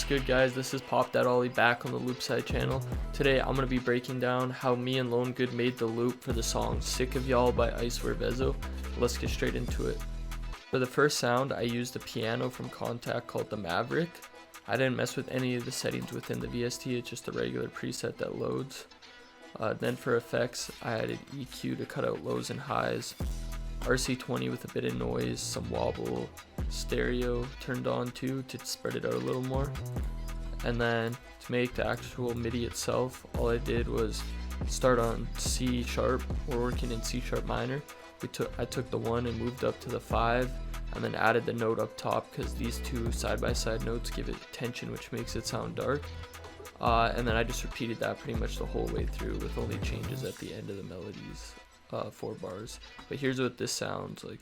good, guys? This is Pop That Ollie back on the Loopside channel. Today I'm going to be breaking down how me and Lone Good made the loop for the song Sick of Y'all by Icewear Vezzo. Let's get straight into it. For the first sound, I used a piano from Contact called the Maverick. I didn't mess with any of the settings within the VST, it's just a regular preset that loads. Then for effects, I added EQ to cut out lows and highs, RC20 with a bit of noise, some wobble, stereo turned on too to spread it out a little more. And then to make the actual MIDI itself, all I did was start on C sharp. We're working in C sharp minor. I took the 1 and moved up to the 5, and then added the note up top because these two side-by-side notes give it tension, which makes it sound dark. And then I just repeated that pretty much the whole way through with only changes at the end of the melodies, 4 bars. But here's what this sounds like.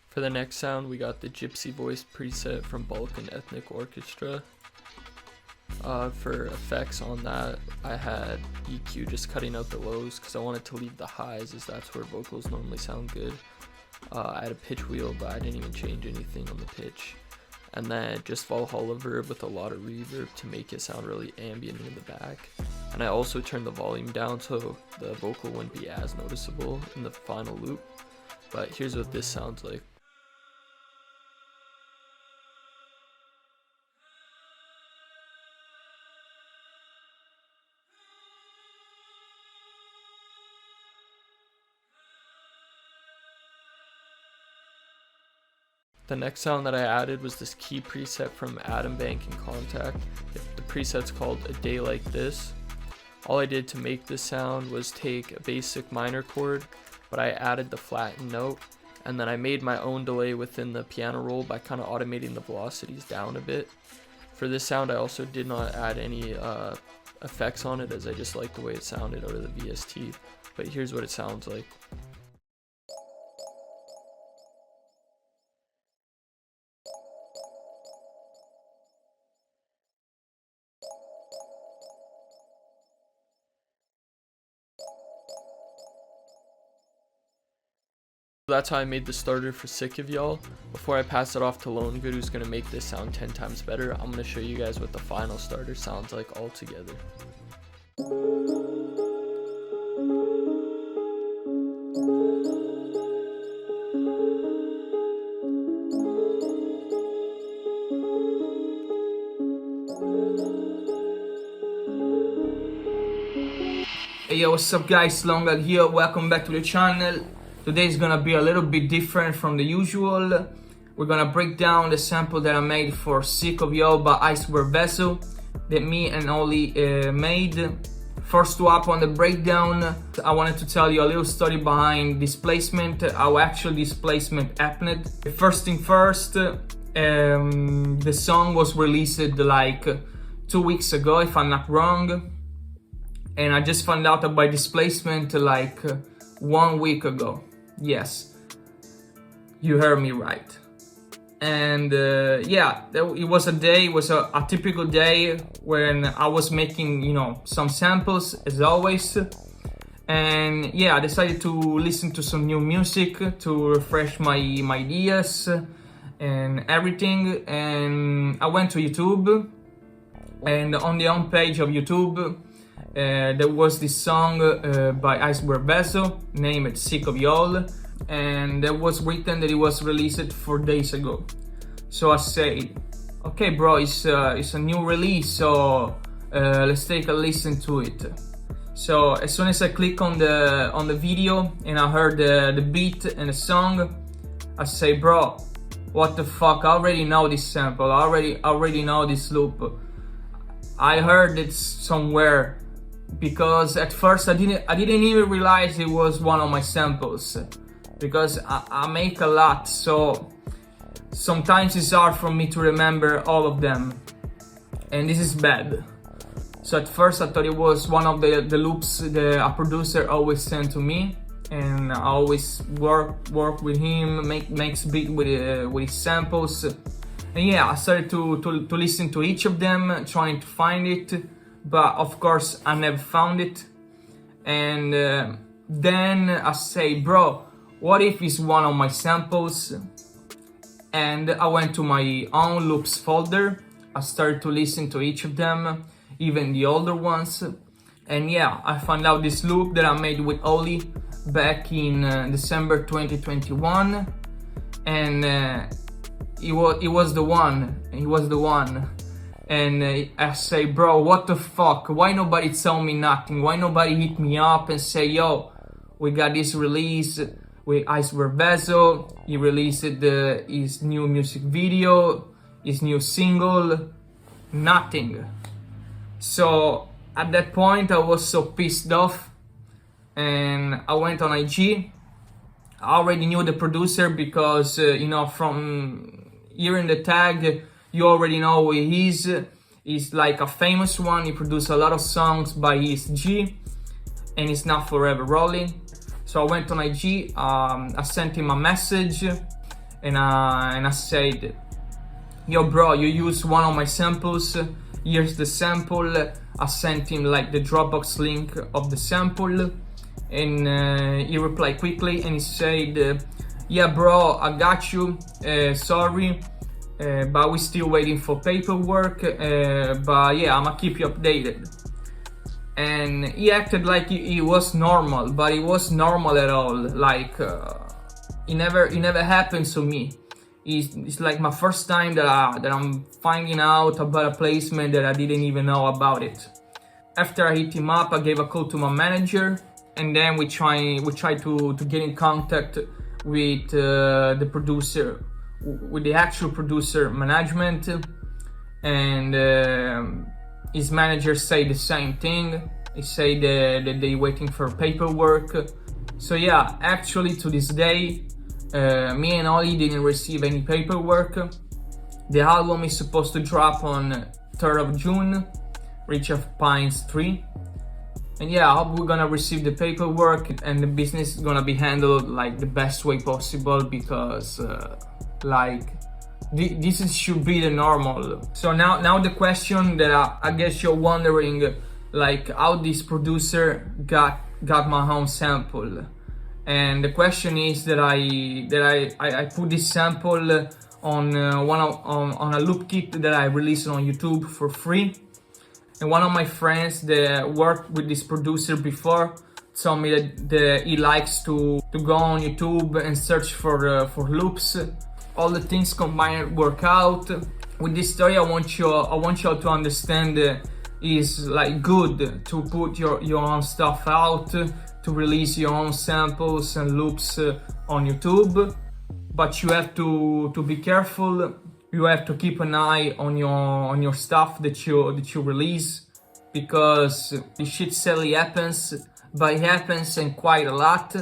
For the next sound, we got the Gypsy Voice preset from Balkan Ethnic Orchestra. For effects on that, I had EQ just cutting out the lows because I wanted to leave the highs, as that's where vocals normally sound good. I had a pitch wheel, but I didn't even change anything on the pitch. And then just Valhalla Verb with a lot of reverb to make it sound really ambient in the back. And I also turned the volume down so the vocal wouldn't be as noticeable in the final loop. But here's what this sounds like. The next sound that I added was this key preset from Adam Bank and Contact. The preset's called A Day Like This. All I did to make this sound was take a basic minor chord, but I added the flattened note, and then I made my own delay within the piano roll by kind of automating the velocities down a bit. For this sound, I also did not add any effects on it, as I just liked the way it sounded out of the VST. But here's what it sounds like. That's how I made the starter for Sick of Y'all. Before I pass it off to Lone Good, who's going to make this sound 10 times better, I'm going to show you guys what the final starter sounds like all together. Hey yo, what's up guys, Longal here, welcome back to the channel. Today is gonna be a little bit different from the usual. We're gonna break down the sample that I made for Sick of Y'all by Icewear Vezzo that me and Ollie made. First up on the breakdown, I wanted to tell you a little story behind displacement, how actual displacement happened. First thing first, the song was released like 2 weeks ago, if I'm not wrong. And I just found out about displacement like 1 week ago. Yes, you heard me right. And yeah, it was a typical day when I was making, you know, some samples as always. And yeah, I decided to listen to some new music to refresh my ideas and everything. And I went to YouTube, and on the home page of YouTube, there was this song by Icewear Vezzo named Sick of Y'all, and that was written that it was released 4 days ago. So I say, okay bro, it's a new release, so let's take a listen to it. So as soon as I click on the video and I heard the beat and the song, I say, bro, what the fuck, I already know this sample, I already know this loop. I heard it somewhere. Because at first I didn't even realize it was one of my samples, because I make a lot, so sometimes it's hard for me to remember all of them, and this is bad. So at first I thought it was one of the loops that a producer always sent to me, and I always work with him, makes beat with his samples, And yeah, I started to listen to each of them, trying to find it, but of course I never found it. And then I say, bro, what if it's one of my samples? And I went to my own loops folder. I started to listen to each of them, even the older ones. And yeah, I found out this loop that I made with Oli back in December 2021. And it was the one. And I say, bro, what the fuck? Why nobody tell me nothing? Why nobody hit me up and say, yo, we got this release with Icewear Vezzo. He released his new music video, his new single. Nothing. So at that point I was so pissed off, and I went on IG. I already knew the producer because from hearing the tag, you already know who he is. He's like a famous one. He produced a lot of songs by ESG, and it's not Forever Rolling. So I went on IG, I sent him a message, and I said, yo bro, you used one of my samples, here's the sample. I sent him like the Dropbox link of the sample, and he replied quickly and he said, yeah bro, I got you, sorry, but we're still waiting for paperwork, but yeah, I'ma keep you updated. And he acted like it was normal, but it was normal at all. Like it never happened to me. It's like my first time that I'm finding out about a placement that I didn't even know about it. After I hit him up, I gave a call to my manager, and then we try to get in contact with the producer, with the actual producer management, and his manager say the same thing. He say that they waiting for paperwork. So yeah, actually to this day, me and Oli didn't receive any paperwork. The album is supposed to drop on 3rd of June, Reach of Pines 3. And yeah, I hope we're gonna receive the paperwork and the business is gonna be handled like the best way possible, because this should be the normal. So now the question that I guess you're wondering, like how this producer got my home sample. And the question is that I put this sample on a loop kit that I released on YouTube for free. And one of my friends that worked with this producer before told me that he likes to go on YouTube and search for loops. All the things combined work out. With this story, I want you all to understand it's like good to put your own stuff out, to release your own samples and loops on YouTube, but you have to be careful. You have to keep an eye on your stuff that you release, because this shit sadly happens, but it happens and quite a lot.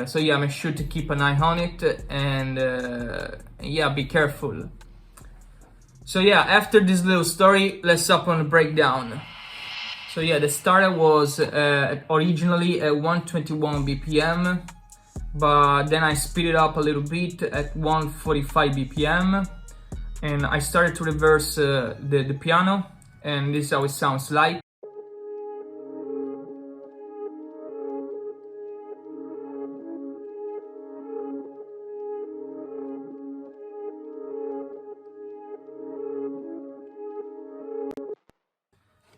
So yeah, make sure to keep an eye on it, and yeah, be careful. So yeah, after this little story, let's hop on the breakdown. So yeah, the starter was originally at 121 BPM, but then I speed it up a little bit at 145 BPM, and I started to reverse the piano, and this is how it sounds like.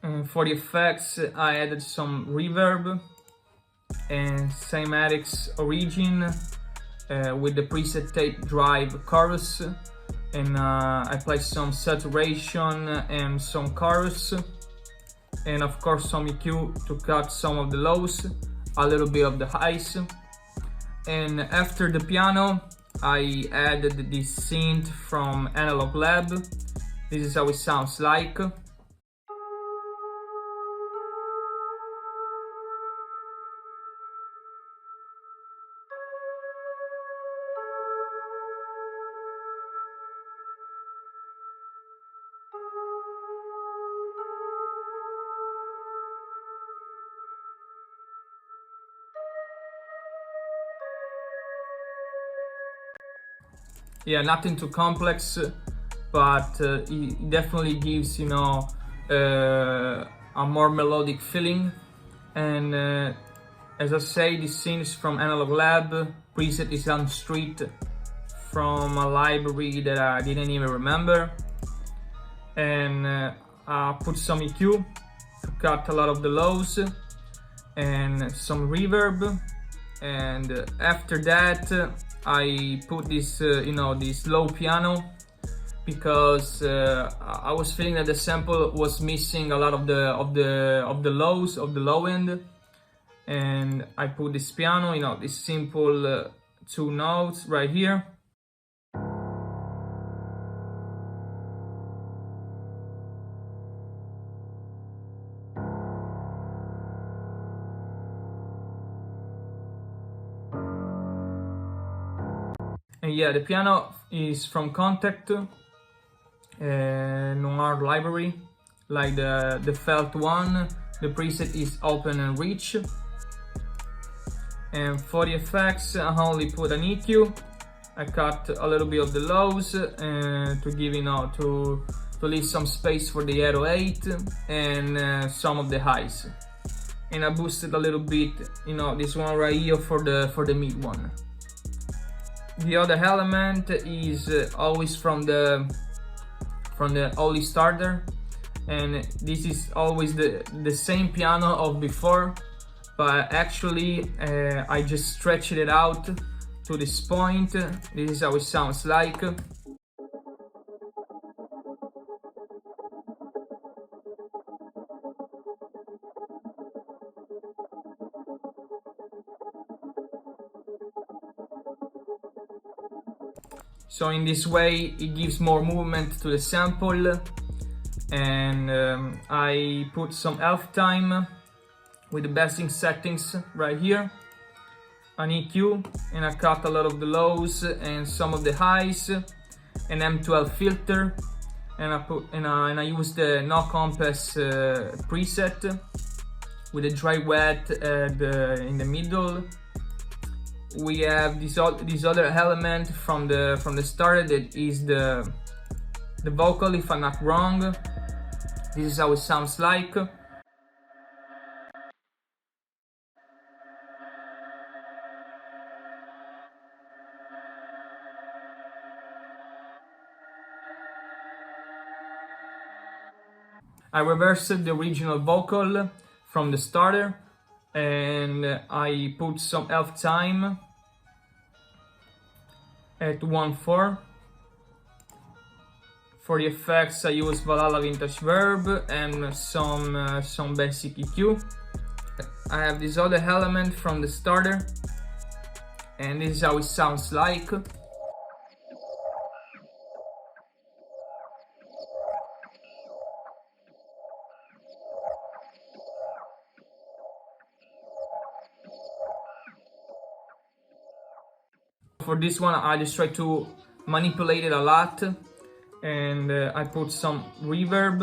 And for the effects, I added some reverb and cymatics origin with the preset tape drive chorus, and I placed some saturation and some chorus, and of course some EQ to cut some of the lows, a little bit of the highs. And after the piano, I added this synth from Analog Lab. This is how it sounds like. Yeah, nothing too complex. but it definitely gives, you know, a more melodic feeling. And as I say, this scene is from Analog Lab. Preset is on Street from a library that I didn't even remember. And I put some EQ to cut a lot of the lows and some reverb. And after that, I put this, you know, this low piano, because I was feeling that the sample was missing a lot of the lows, of the low end. And I put this piano, you know, this simple 2 notes right here. And yeah, the piano is from Contact, Noir library, like the felt one. The preset is Open and Reach. And for the effects, I only put an EQ. I cut a little bit of the lows to give, you know, to leave some space for the 808 and some of the highs. And I boosted a little bit, you know, this one right here for the mid one. The other element is always from the Ollie starter, and this is always the same piano of before, but actually I just stretched it out to this point. This is how it sounds like. So in this way it gives more movement to the sample. And I put some elf time with the bassing settings right here, an EQ, and I cut a lot of the lows and some of the highs, an M12 filter, and I use the No Compass preset with a dry wet in the middle. We have this other element from the starter that is the vocal, if I'm not wrong. This is how it sounds like. I reversed the original vocal from the starter, and I put some elf time at 1/4. For the effects, I use Valhalla Vintage Verb and some basic EQ. I have this other element from the starter, and this is how it sounds like. For this one, I just try to manipulate it a lot, and I put some reverb.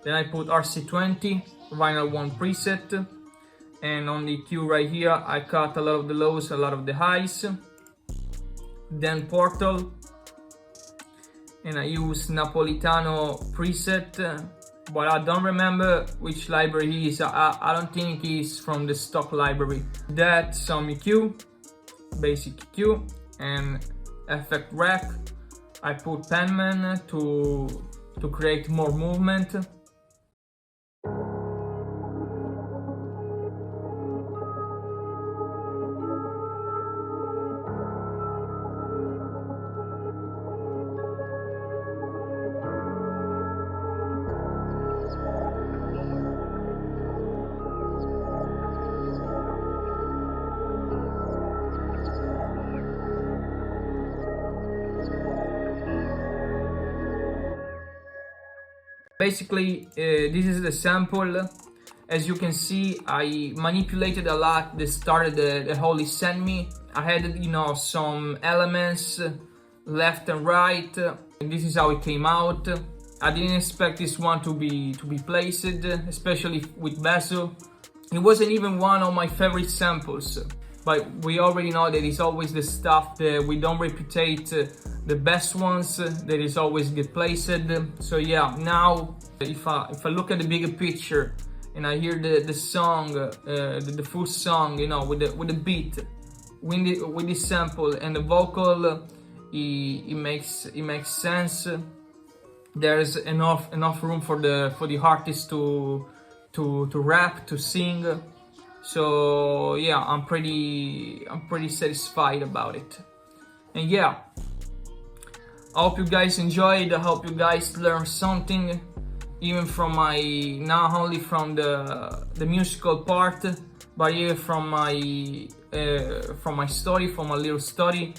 Then I put RC20, Vinyl 1 preset, and on the EQ right here, I cut a lot of the lows, a lot of the highs. Then Portal, and I use Napolitano preset, but I don't remember which library he is. I don't think he's from the stock library. That some EQ. Basic EQ and effect rack. I put Penman to create more movement. Basically, this is the sample. As you can see, I manipulated a lot the start the Holly sent me. I had, you know, some elements left and right, and this is how it came out. I didn't expect this one to be placed, especially with Vezzo. It wasn't even one of my favorite samples, but we already know that it's always the stuff that we don't reputate the best ones that is always get placed. So yeah, now if I look at the bigger picture and I hear the song, the full song, you know, with the beat, with the sample and the vocal, it makes sense. There's enough room for the artist to rap, to sing. So yeah, I'm pretty satisfied about it. And yeah, I hope you guys enjoyed. I hope you guys learned something, even from not only from the musical part, but even from my story, from my little story.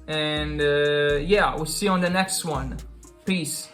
And yeah, we'll see you on the next one. Peace.